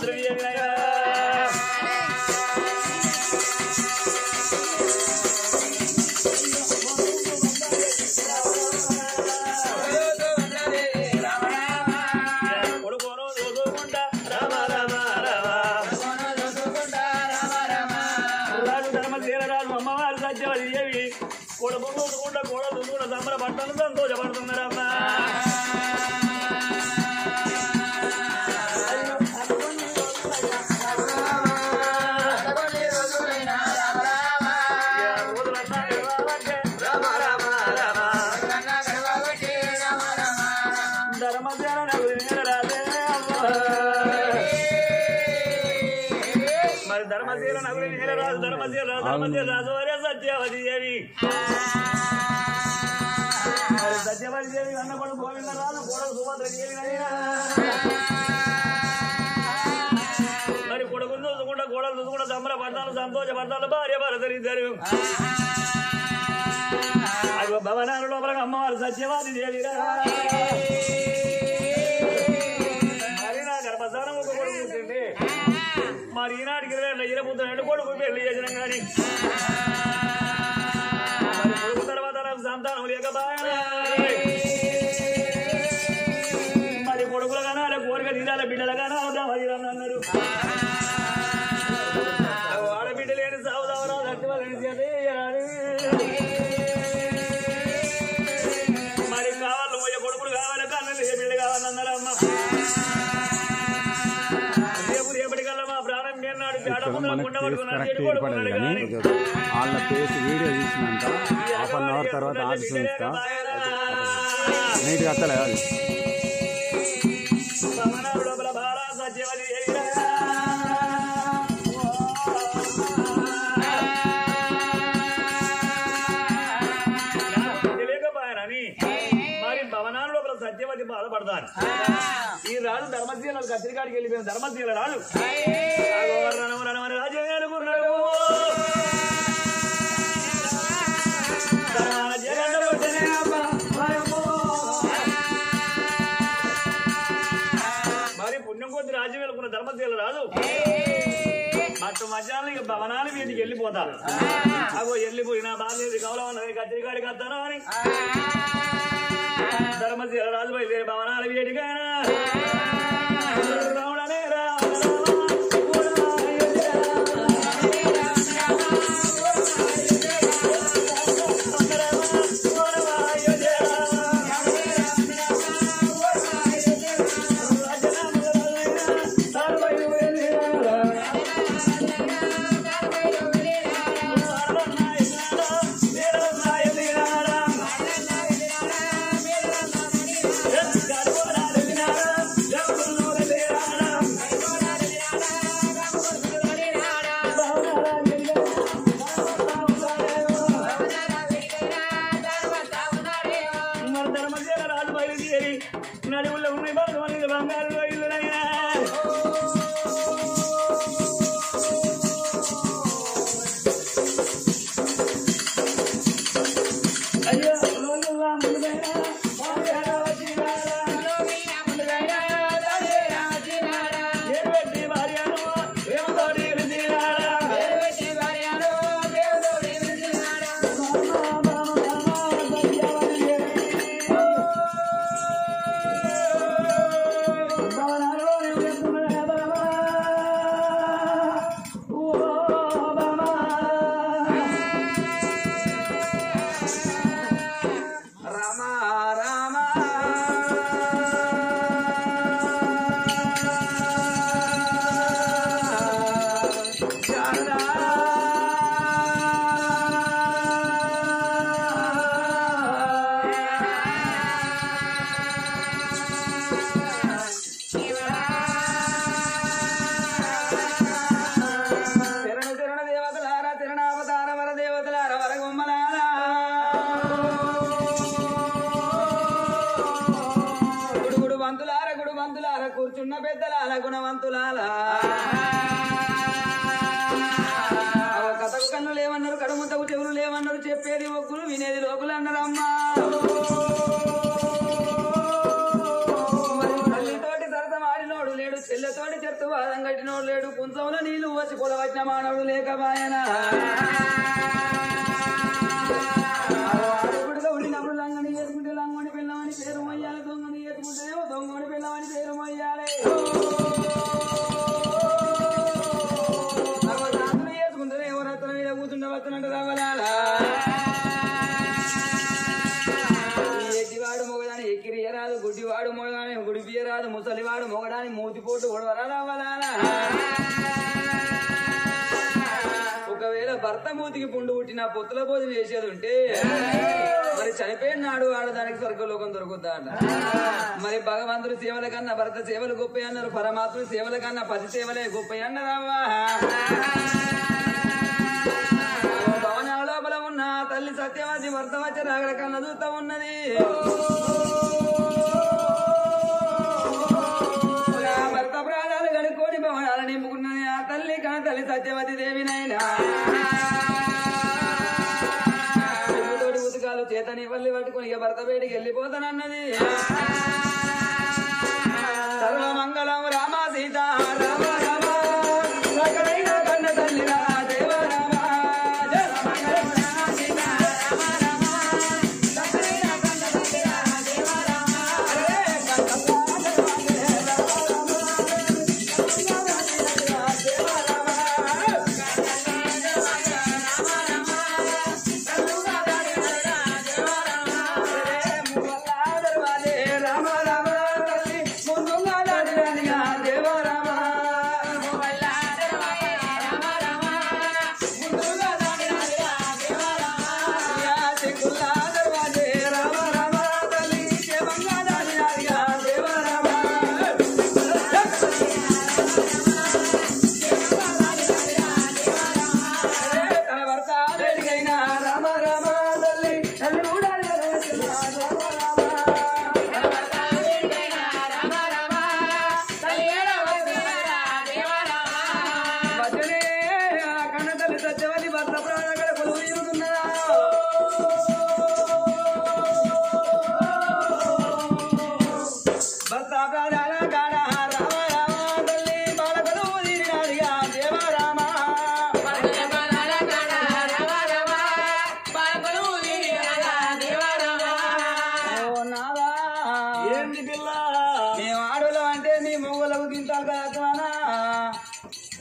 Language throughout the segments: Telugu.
సుభద్రని ఏమినయా సంబరపడతాను సంతోషపడుతున్నారమ్మా మరి ధర్మశీల నగురి నీలరాజు ధర్మశీల రాజు వరే సత్యవతి దేవి సత్యవతి దేవి అన్న కూడా గోవిందరాజు కూడా సుభద్రదేవి మరి కొడుకులు చూసుకుంటా గోడలు చూసుకుంటా సంబరపడతాను సంతోషపడతాను భార్య భరతరిద్దరు అదిగో భవనాల లోపల అమ్మవారు సత్యవతి దేవి మరి నా గర్భస్థానం ఒక కొడుకు కూర్చుంది మరి ఈనాటికి ఇరపుత్రుడు కొడుకు పెళ్లి చేసిన కానీ కొడుకు తర్వాత నాకు సంతానం లేకపోయా మరి కొడుకులు కనాలి కోరిక తీరాలి బిడ్డలు కనాలి అన్నారు ఆడబిడ్డ లేని సాగుదావరా మరి కావాలి కొడుకులు కావాలి కన్నులు ఏ బిడ్డ కావాలన్నారు అమ్మ వాళ్ళ ఫేస్ వీడియో తీసినాక హాఫ్ అన్ అవర్ తర్వాత ఆఫీస్ ఇస్తా నీట్గా వస్తలే లేకపోయానని మరి భవనాల లోపల సత్యవతి బాధపడతాను ఈ రాజు ధర్మశీల కత్తిరికాడికి వెళ్ళిపోయిన ధర్మశీల రాజు రాజు అనుకున్నాడు మరి పుణ్యం కొద్ది రాజ్యం వెళ్ళుకున్న ధర్మశీల రాజు అటు మధ్యాహ్నం ఇక భవనాలు వీటికి వెళ్ళిపోతారు అగో వెళ్ళిపోయినా బాధ్యత కవలన్నది కత్తిరికాడికి వస్తాను అని ధర్మశీల రాజు బయలుదేరి భవనాలు వీటికైనా రావడనే నడువుల్లో ఉన్నాయి బాగా బంగారు ఇల్లునైనా అయ్యో కూర్చున్న పెద్దలాల గుణవంతులాల కథకు కన్ను లేవన్నారు కడుముతకు చెవులు లేవన్నారు చెప్పేది ఒక్కులు వినేది లోకులు అన్నారు అమ్మా తల్లితోటి సరసమాడినోడు లేడు చెల్లెతోటి చెత్తు వాదం నీళ్లు వచ్చి కొలవచ్చిన మానవుడు లేకపాయనా ఆడగుడిగా ఉండినప్పుడు లంగని వేసుకుంటే లంగని పిల్లమని పేరు మొయ్యాలి దొంగని వేసుకుంటేనేమో దొంగని పిల్లమని పేరు మొయ్యాలి సర్వశాంతులు వేసుకుంటేనే ఎవరత్తన మీద కూర్చుంటే వస్తున్నట్టు రవ్వలాలా ఎడ్డివాడు మొగదాని ఎక్కిరియరాదు గుడ్డివాడు మొగదాని గుడిపియరాదు ముసలివాడు మొగడాని మూతిపోటు ఒడవరా రవ్వలాలా ఒకవేళ భర్త మూతికి పుండు పుట్టిన పొత్తుల భోజనం చేసేది ఉంటే మరి చనిపోయిన నాడు ఆడదానికి స్వర్గలోకం దొరుకుతా అంట మరి భగవంతుడి సేవల కన్నా భర్త సేవలు గొప్ప అన్నారు పరమాత్ముడి సేవల కన్నా 10 సేవలే గొప్ప అన్నారమ్మా భవనాల లోపల ఉన్న తల్లి సత్యవతి భర్త వచ్చి రాగల కన్నా చూస్తా ఉన్నది భర్త ప్రాణాలు కనుక్కొని భవనాలు నింపుకున్నది ఆ తల్లి కన్నా తల్లి సత్యవతి దేవినైనా చెప్పుతోటి ఉతకాలు చేతని వల్లి పట్టుకుని ఇక భర్త బయటికి వెళ్ళిపోతానన్నది సర్వమంగళం రామ సీత రామ రామ సకలైన కన్న తల్లి రా దేవ రామ సర్వమంగళం రామ సీత రామ రామ సకలైన కన్న తల్లి రా దేవ రామ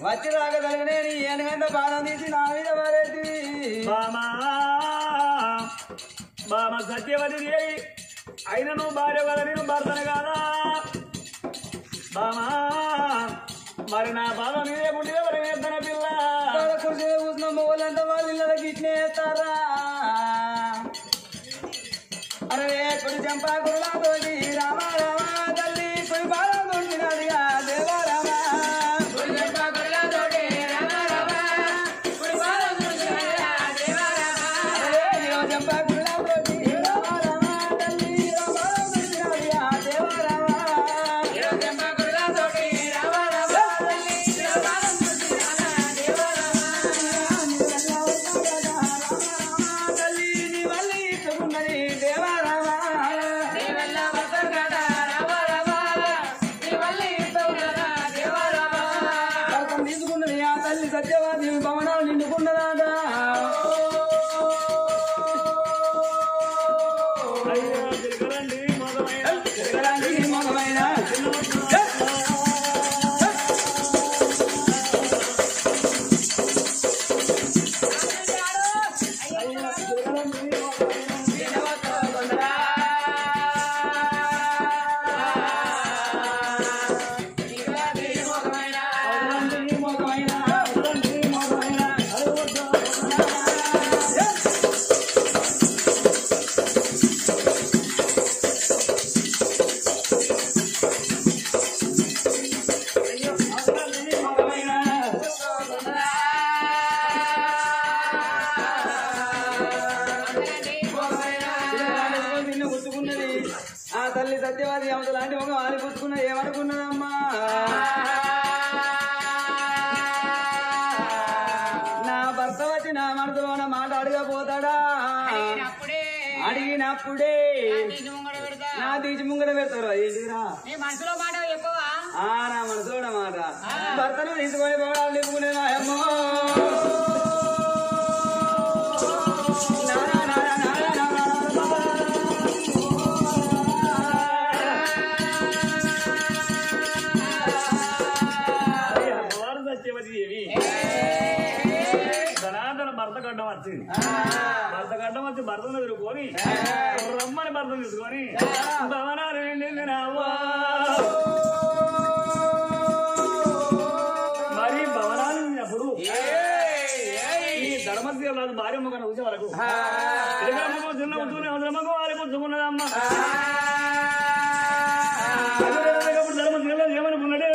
వచ్చి రాగదలనే నీ ఏనుగంత బాణం తీసి నా మీద పడేది బామ సత్యవతి దేవి అయిన నువ్వు భార్య కదా నేను భర్తను కాదా బామా మరి నా బాధ మీదే పుట్టి ఎవరు వేద్దన పిల్ల కూర్చొని కూర్చున్న మొగలంతా వాళ్ళు ఇళ్ళకి ఇచ్చేస్తారా అరే కుడి చంపా కురులాతోటి రామ రామ తల్లి కుడి బాధ కొట్టినదిగా దేవా రామ సత్యవాది భవనాలు నిండుకున్నదాదా తిరగరండి మగమైన ఆ తల్లి సత్యవాది అవత లాంటి ఒక వాలి పుచ్చుకున్న ఏమనుకున్నదమ్మా నా భర్త వచ్చి నా మనసులో ఉన్న మాట అడగపోతాడా అడిగినప్పుడే నా తీసి ముంగడ పెడతారు ఏంటిరా మనసులో మాట చెప్పవా నా మనసులో మాట భర్తను తీసుకొని పోవడాలు నింపుకునే నాయమ్మో భర్త గడ్డం వచ్చి భర్తను ఎదుర్కొని రమ్మని భర్తను తీసుకొని భవనాలు మరి భవనాలు అప్పుడు ఈ ధర్మశీలరాజు భార్య ముఖాన్ని చూసే వరకు చిన్న ఉంటూనే మగ వారి పుచ్చుకున్నదమ్మ ధర్మశీలరాజు ఏమనుకున్నాడే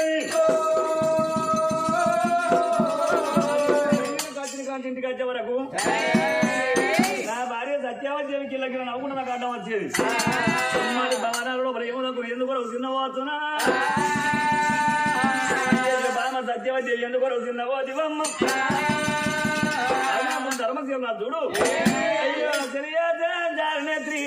ఇంటికి వచ్చే వరకు నా భార్య సత్యావతి కిల్లకి నవ్వుకుంటే నాకు అడ్డం వచ్చేది మరి భవనాలలో ఏమో ఎందుకు చిన్నవాతున్నా బామ సత్యవతి ఎందుకు చిన్నవో దివమ్మ ధర్మశీల చూడు అయ్యో తెలియనేత్రి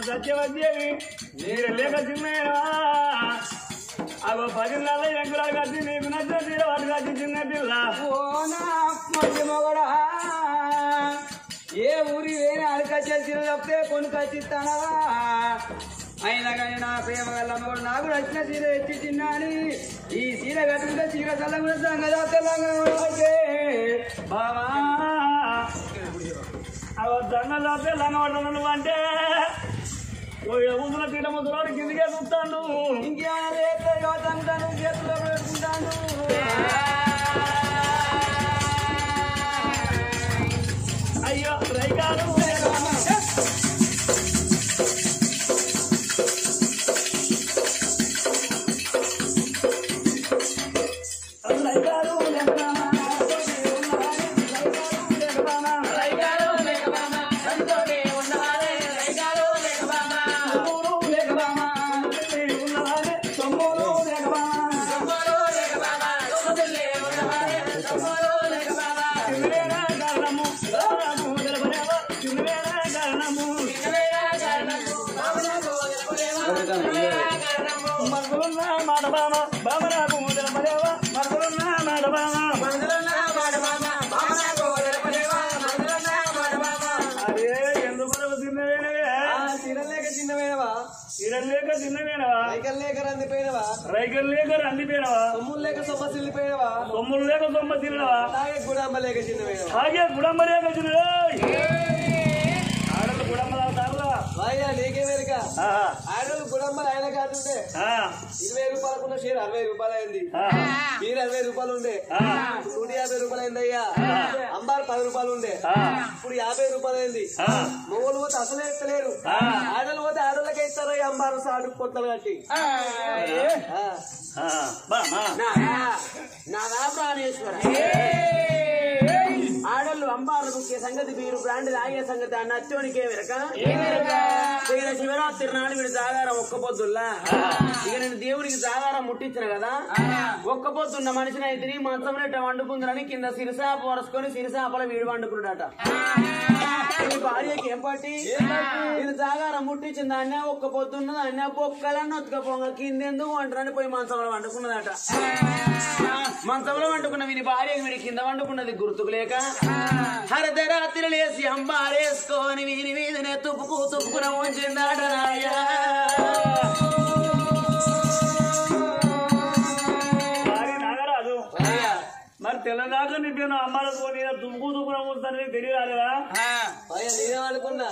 సత్యవద్యేవి మీరు లేక చిన్నవా అగో 10 నెలల ఎంకురాలు కట్టి నీకు నచ్చిన తీర వాటి కట్టి చిన్న పిల్ల మొగడా ఏ ఊరి వేరే అరకచ్చే చీర తప్పితే కొన్ని కచ్చిస్తానవా అయినా కానీ నా ప్రేమ గల్ల కూడా నాకు నచ్చిన చీర ఎత్తి తిన్నాని ఈ చీర కట్టుకుంటే చీర చల్లగా సంగదా తెలంగాణ బావా అగో దంగలో తెలంగాణ నువ్వు అంటే ఊసుల పీట ముసలోడు కిందికే చూస్తాను ఇంకేమైనా చేతిలో పెట్టుకుంటాను అయ్యో రైకాలు రైకల్ లేక రందిపోయినవా సొమ్ములు లేక సొమ్మసిల్లిపోయినవా సొమ్ములు లేక సొమ్మసిల్లినవా అలాగే గుడాంబ లేక చిన్నపోయినవా అలాగే గుడంబ లేక చిన్న ఆడలు గుడంబ తాగుతారులా వాయ్యా నీకే వెనుక ఆడలు గుడంబలు ఆయన కాదుంటే 20 రూపాయలకున్న షేర్ 60 రూపాయలు అయింది మీరు 60 రూపాయలు ఉండే 150 రూపాయలు అయింది అయ్యా అంబారు 10 రూపాయలు ఉండే ఇప్పుడు 50 రూపాయలు అయింది మొగలు పోతే అసలే ఎత్తలేరు ఆడలు పోతే ఆడలకే ఇస్తారయ్యా అంబారు సాడు కొత్తలు కట్టి నాదా ప్రాణేశ్వర ఆడళ్ళు అంబారు ముఖ్య సంగతి మీరు బ్రాండ్ తాగే సంగతి ఆ నచ్చోనికే వెనక శివరాత్రి నాడు వీడు జాగారం ఒక్క పొద్దుల్లా ఇక నేను దేవుడికి జాగారం ముట్టించిన కదా ఒక్క పొద్దున్న మనిషిని అయితే మంచం నెట్ట వండుకుందని కింద సిరిసాప వరసుకొని సిరిసాపల వీడు వండుకున్నాడట ఈ భార్యకి ఏం పట్టి ఇది జాగారం ముట్టించిన దాన్నే ఒక్క పొద్దున్న దాన్నే బొక్కలన్నీ ఒత్తుకపోగా కిందెందుకు వంటరని పోయి మంచంలో వండుకున్నదట మంచంలో వండుకున్న వీని భార్య వీడి కింద వండుకున్నది గుర్తుకు లేక హరదరాత్రి లేసి అంబారేసుకొని వీని మీదనే తుప్పుకున ఉంచిందాట నాయ నాగరాజు మరి తెల్లదాకా నింపాను అమ్మాలకు నేను తుమ్ముకు తుమ్మున కూర్చుని తెలియరాలేదా నేనేమనుకున్నా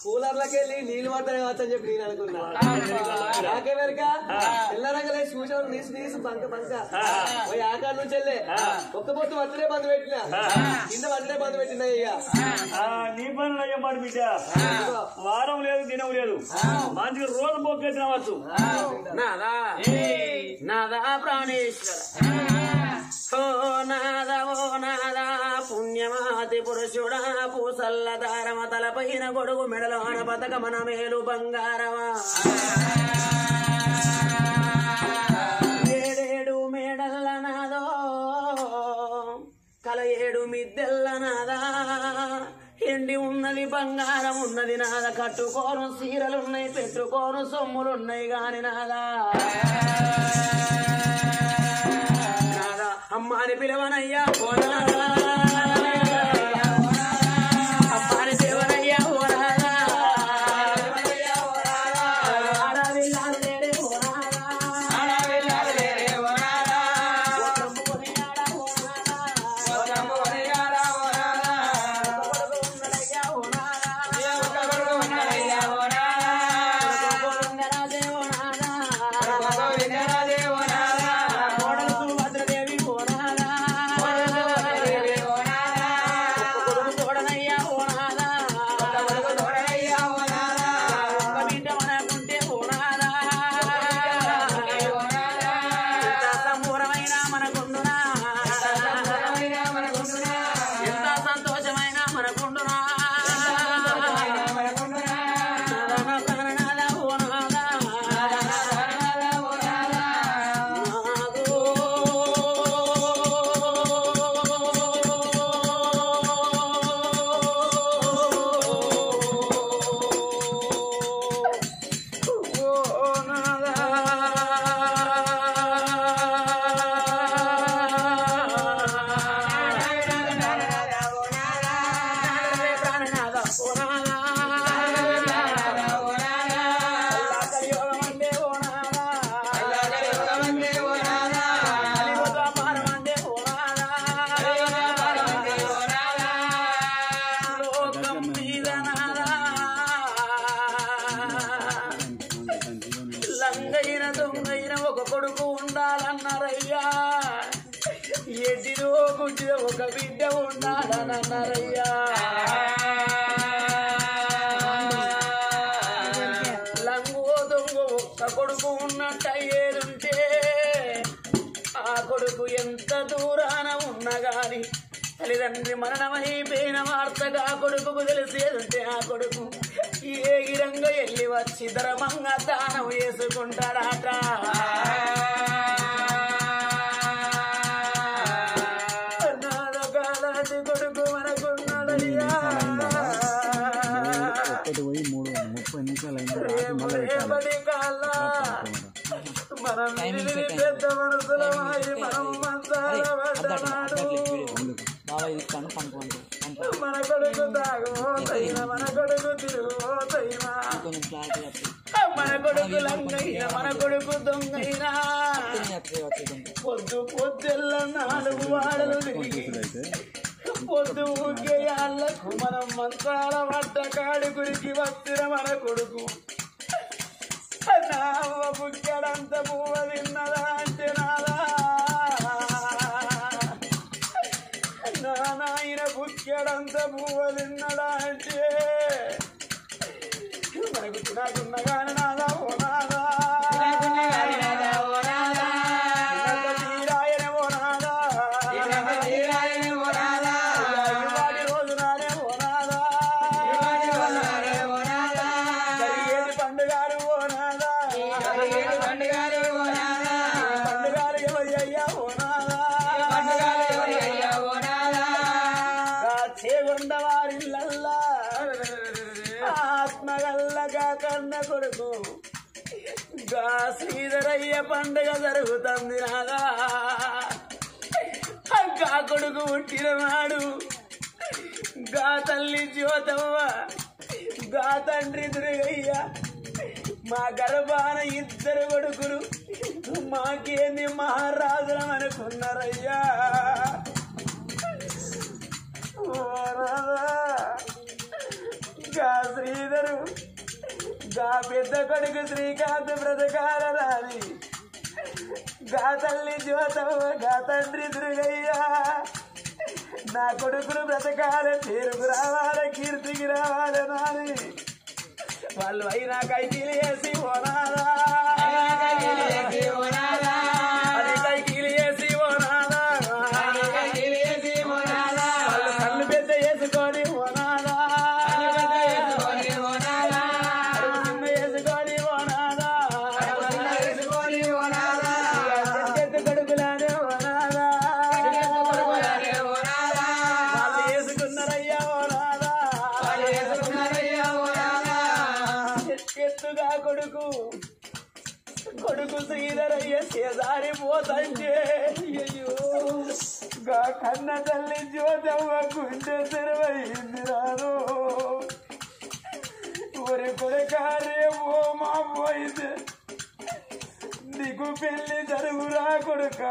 కూలర్లకి వెళ్ళి నీళ్లు పడతానే వచ్చని చెప్పి నేను అనుకున్నా నాకే వెనక తెల్లరంగలే చూసాను నీసు బంక పోయి ఆకాడ నుంచి వెళ్ళే ఒక్క పొత్తు వద్దనే బంద్ పెట్టినా కింద వద్దనే బంద్ పెట్టినా ఇక నీ పనులు అయ్యమాట బిడ్డ వారం లేదు దినం లేదు మంచిగా రోజు పొక్కెత్తినవచ్చు నాదా నాదా ప్రాణేశ్వర ఓ నాదా పుణ్యమాతి పురుషుడా పూసల్ల దారమ తలపైన గొడుగు మెడలోన బతకమన మేలు బంగారమా ఏడేడు మేడల్ల నాదో కల ఏడు మిద్దెల్ల నాదా ఎండి ఉన్నది బంగారం ఉన్నది నాద కట్టుకోను సీరలున్నాయి పెట్టుకోను సొమ్ములున్నాయి గాని నాదా నాదా అమ్మాని పిలవనయ్యా పోనాదా అమ్మాని పిలవనయ్యా పోనాదా ఎదిరో గుడ్డిలో ఒక బిడ్డ ఉండాలన్నారయ్యా లంగు దొంగ ఒక్క కొడుకు ఉన్నట్టయ్యేదుంటే ఆ కొడుకు ఎంత దూరాన ఉన్నా గాని తల్లిదండ్రి మరణమైపోయిన వార్తగా కొడుకు తెలిసేదుంటే ఆ కొడుకు ఏ గిరంగా వెళ్ళి వచ్చి ధర్మంగా దానం వేసుకుంటాడట కొడుకు మనకున్నాడయ్యా పోయి 30 నిమిషాలు రేపటి కాళ్ళ మనం పెద్ద మనసులమాయి మనం మంచాల పడ్డనాడు మన కొడుకు తాగుపోతైనా మన కొడుకు తిరుగుపోతైనా మన కొడుకు లంగైన మన కొడుకు దొంగైనా పొద్దుల్ల 4 వాడలు తిరిగి పొద్దు ఊకేయాళ్ళకు మనం మంచాల పడ్డ కాడి గురికి వచ్చిన మన కొడుకు నావ బుక్కడంత పువ్వ తిన్నదా అంటే నాదా నాయన బుక్కడంత పువ్వ తిన్నదా అంటే మనకు తినకున్న గాని నాదా ఓ నాదా తీరాయనే ఓ నాదా ఇవాటి రోజు నానే ఓ నాదా జరిగేది పండుగారు ఓ నాదా పండుగారు ఎవరయ్యా ఓ నాదా చేగొండ వారిల్లల్లా ఆత్మగల్లగా కన్న కొడుకు గా శ్రీధరయ్య పండుగ జరుగుతుంది నాదా గా కొడుకు పుట్టిన నాడు గా తల్లి జ్యోతవ్వ గా తండ్రి దుర్గయ్య మా గర్భాన 2 కొడుకులు మాకేంది మహారాజులం అనుకున్నారయ్యా గా శ్రీధరు గా పెద్ద కొడుకు శ్రీకాంత్ బ్రతకాల రాని గా తల్లి జ్యోతమ్మ గా తండ్రి దుర్గయ్యా నా కొడుకులు బ్రతకాల పేరుకు రావాల కీర్తికి రావాలి నాని వాళ్ళు అయినా కైకిలి వేసి ఓనాదా అది కైకిలి వేసి ఓనాదా వాళ్ళు కళ్ళు పెద్ద వేసుకొని ఓనాదా చిన్న వేసుకొని ఓనాదా పెద్ద కొడుకులానే ఓనాదా వాళ్ళు వేసుకున్నారయ్యా ఓనాదా ఎత్తుగా కొడుకు శ్రీధరయ్య చేదారి పోతంటే అయ్యో గా కన్న తల్లి జ్యోతమ్మ గుండె తెరవైంది రాను ఒరి కొడుకారే ఓ మా పోయితే నీకు పెళ్లి జరుగురా కొడుక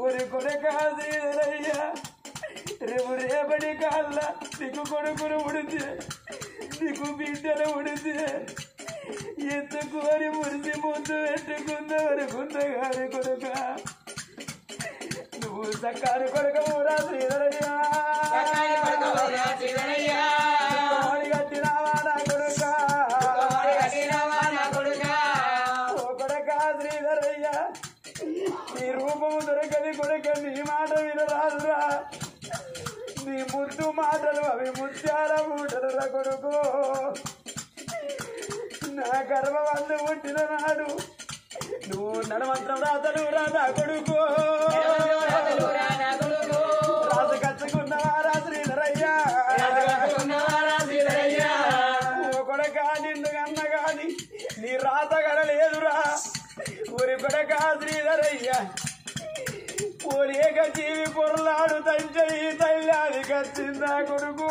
ఒరి కొడుక శ్రీధరయ్య రేపటి కాళ్ళ నీకు కొడుకును ఉడితే నీకు బిడ్డలు ఉడితే ఎత్తుకోరి మురిసి ముందు పెట్టుకున్న వరకున్న గారి కొడుక నువ్వు సక్కారు కొడుక ఊరా శ్రీధరయ్యా కట్టినావా నా కొడుక ఓ కొడుక శ్రీధరయ్యా నీ రూపము దొరకది కొడుక నీ మాట వినరాదురా నీ ముద్దు మాటలు అవి ముత్యాల మూటలు రా కొడుకు నా గర్భవంతు పుట్టిన నాడు నువ్వు నడమంత్రం రాతలు రాదా కొడుకు రాజు కచ్చుకున్నవారా శ్రీధరయ్యా ఓ కొడక నిన్ను కన్న గాని నీ రాత గడలేదురా ఊరి కొడక శ్రీధరయ్యా ఓరేక జీవి పొరలాడు తంచయి తల్లి కచ్చిందా కొడుకు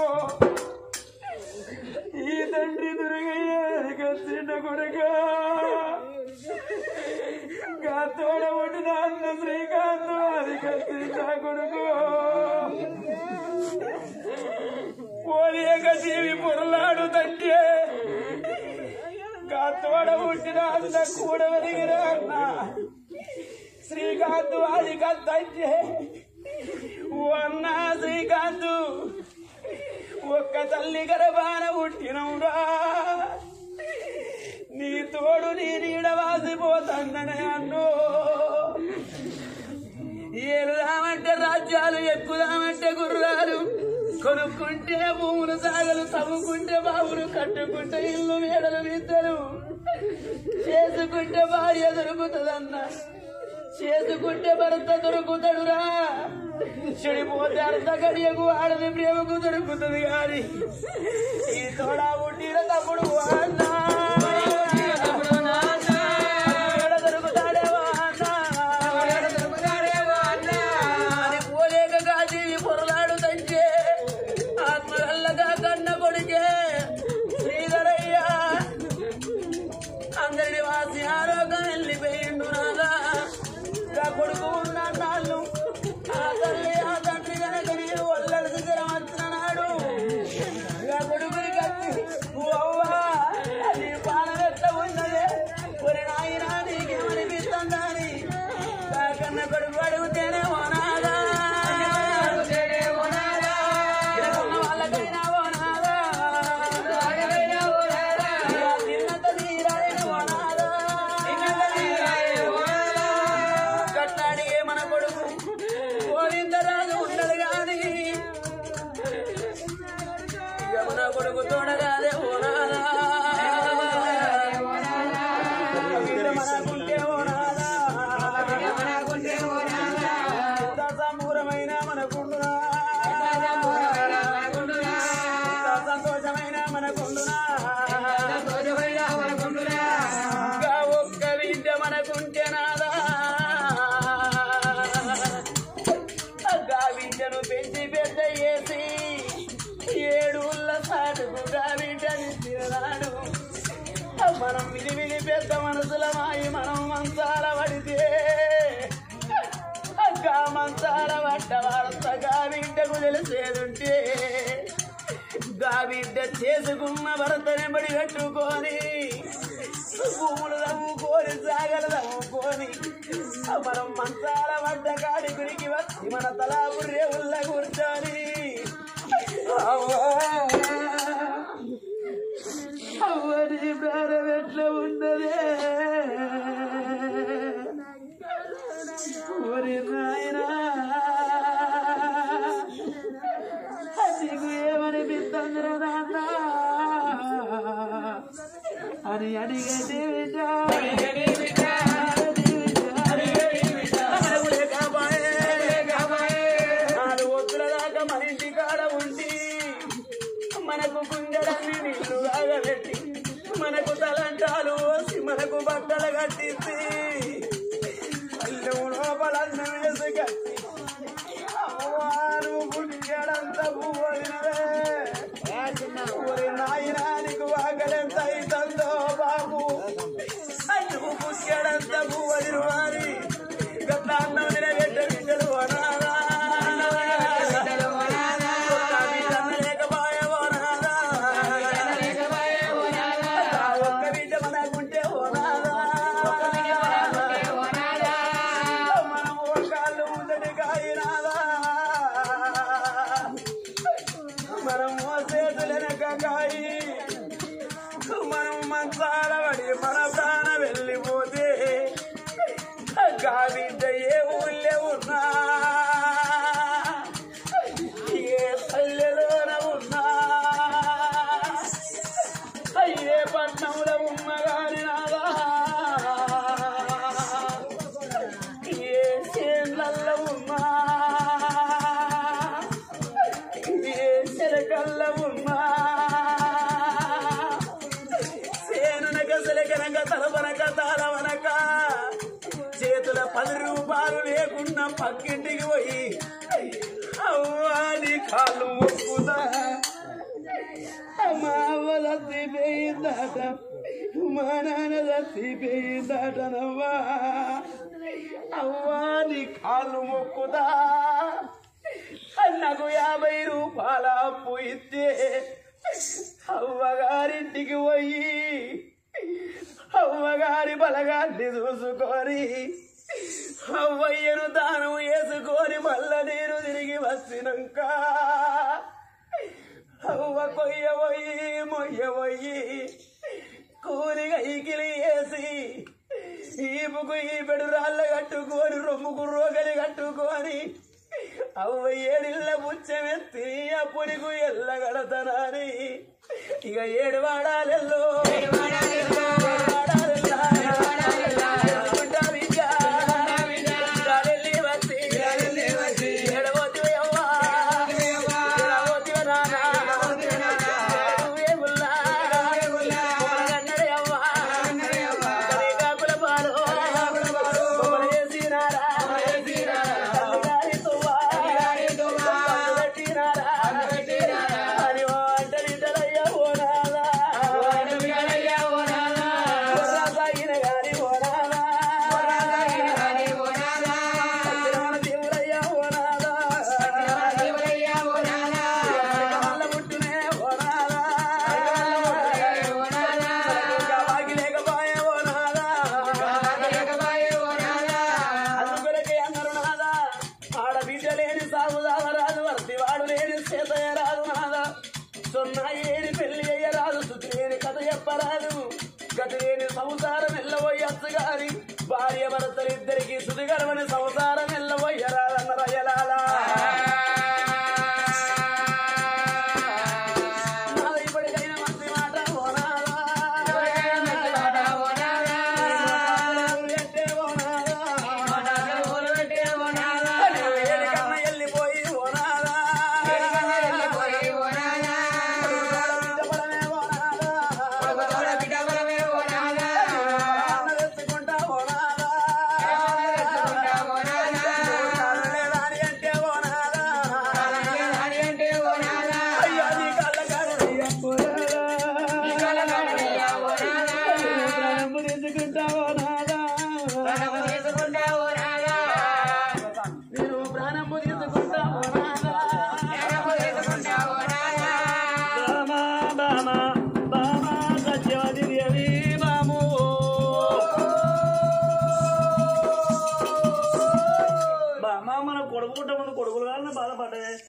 ఈ తండ్రి దుర్గయ్యాది కచ్చిన కొడుక తోడ ఒడ్డున అన్న శ్రీకాంత్ అది కచ్చిన కొడుకు ఓరేక జీవి పొరలాడు తండ్రి తోడ పుట్టిన అన్న కూడవరిగిరా అన్న శ్రీకాంత్ అది కత్తంటే ఓ అన్న శ్రీకాంత్ ఒక్క తల్లి గర్భాన పుట్టినవురా నీ తోడు నీ నీడ వాసిపోతుందనే అన్నో ఏలుదామంటే రాజ్యాలు ఎక్కుదామంటే గుర్రాలు కొనుక్కుంటే భూములు సాగలు తవ్వుకుంటే బావులు కట్టుకుంటే ఇల్లు మేడలు విద్దరు చేసుకుంటే భార్య దొరుకుతుందన్నా చేసుకుంటే భర్త దొరుకుతాడురా చెడిపోతే అర్ధ గడియకు ఆడది ప్రేమకు దొరుకుతుంది కానీ ఈ తోడా పుట్టిన తమ్ముడు అన్నా దొరుకుతాడేవా అన్నా అది పోలేక కాజీ పొరలాడు తంచే ఆత్మగల్లగా కన్న కొడుకే శ్రీధరయ్య అందరిని వాసి ఆరోగ్యం వెళ్ళిపోయిండు నాదా కొడుకు ఉన్న నాళ్ళు ఆ తల్లి ఆ తండ్రి కనుక నేను ఒళ్ళడు దగ్గర వచ్చిన నాడు కొడుకుని కట్టి అవ్వా నీ పాలన ఎట్లా ఉన్నదే ఒరి నాయనా నీకేమనిపిస్తుందా అని కన్న కొడుకు అడుగుతేనే ఓనాదా వాళ్ళకైనా ఓనాదా నిన్నత తీరాయన ఓనాదా కట్టాడిగే మన కొడుకు గోవిందరాజు ఉండదు కాని ఇక మన కొడుకు తోడగాదే ఓనాదా మనకుంటే ఓనాదా సంపూరమైన మనకుండునా సంతోషమైన మనకుండునా ఒక్క విద్య మనకుంటే నాదా విద్యను పెంచి పెద్ద చేసి 7 సాటుకు బిడ్డని తిననాడు మనం విలివిలి పెద్ద మనసుల మాయి మనం మంచాల పడితే మంచాల పడ్డ వార్త గాబిడ్డకు తెలిసేదుంటే గాబిడ్డ చేసుకున్న భర్తని బడి కట్టుకొని భూములు తవ్వుకొని జాగలు తవ్వుకొని మనం మంచాల పడ్డ కాడి గుడికి వచ్చి మన తలాపుర్రే ఉల్ల కూర్చొని అవ్వని ప్రాణం ఎట్లా ఉన్నదే ఒరి నాయనా నీకు ఏమనిపిస్తుందిరా నాన్న అని అడిగేది మన ఇంటి కాడ ఉండి మనకు గుండెలన్నీ నీళ్లు ఆగబెట్టి మనకు తలంటాలు పోసి మనకు బట్టలు కట్టించి లోపలన్నం వేసి కట్టి అమ్మవారు గుండెడంత పువ్వదినవే నాయనా నీకు వాగడంత అవుతుందో బాబు నువ్వు పుష్కెడంత పువ్వదిరు వారి గత అన్నం తినబెట్ట బిడ్డలు అనాలా మనం మంచాలబడి మన ప్రాణ వెళ్ళిపోతే గాబిడ్డ ఏ ఊళ్ళో ఉన్నా ఏ పల్లెలోన ఉన్నా ఏ పట్నంలో ఉన్న గాని నాదా ఏ చేన్లల్లో ఉన్నా ఏ చెరకల్లో ఉన్నా సేనునక తలవనక తాళవనక చేతుల 10 రూపాయలు లేకుండా పక్కింటికి పోయి అవ్వాని కాళ్ళు మొక్కుదా మా అవ్వ చచ్చిపోయిందట మా నాన్న చచ్చిపోయిందటనవ్వా అవ్వాని కాళ్ళు మొక్కుదా నాకు 50 రూపాయల అప్పు ఇస్తే అవ్వగారింటికి పోయి అవ్వగారి బలగాన్ని చూసుకొని అవ్వయ్యను దానం వేసుకొని మళ్ళా నేను తిరిగి వచ్చినాక అవ్వ కొయ్యబోయి మొయ్యబోయి కూరిగా ఈకిలి వేసి ఈపుకు ఈ పెడురాళ్ళ కట్టుకొని రొమ్ముకు రోగలి కట్టుకొని అవ్వ ఏడిళ్ళ ముచ్చమెత్తి అప్పుడికు ఎల్లగడతనాని ఇక 7 వాడాలెల్లో గతిలేని సంసారం ఎల్లబోయచ్చు గాని భార్య భర్తలిద్దరికి సుదిగరవని సంసారం ఎల్లబోయ్యరాదన్న రయలాలా ఇప్పటికైనా మంచి మాట కన్నా వెళ్ళిపోయి ఓనాదా పుట్ట ముందు కొడుకులు కావాలని బాధపడ్డాయి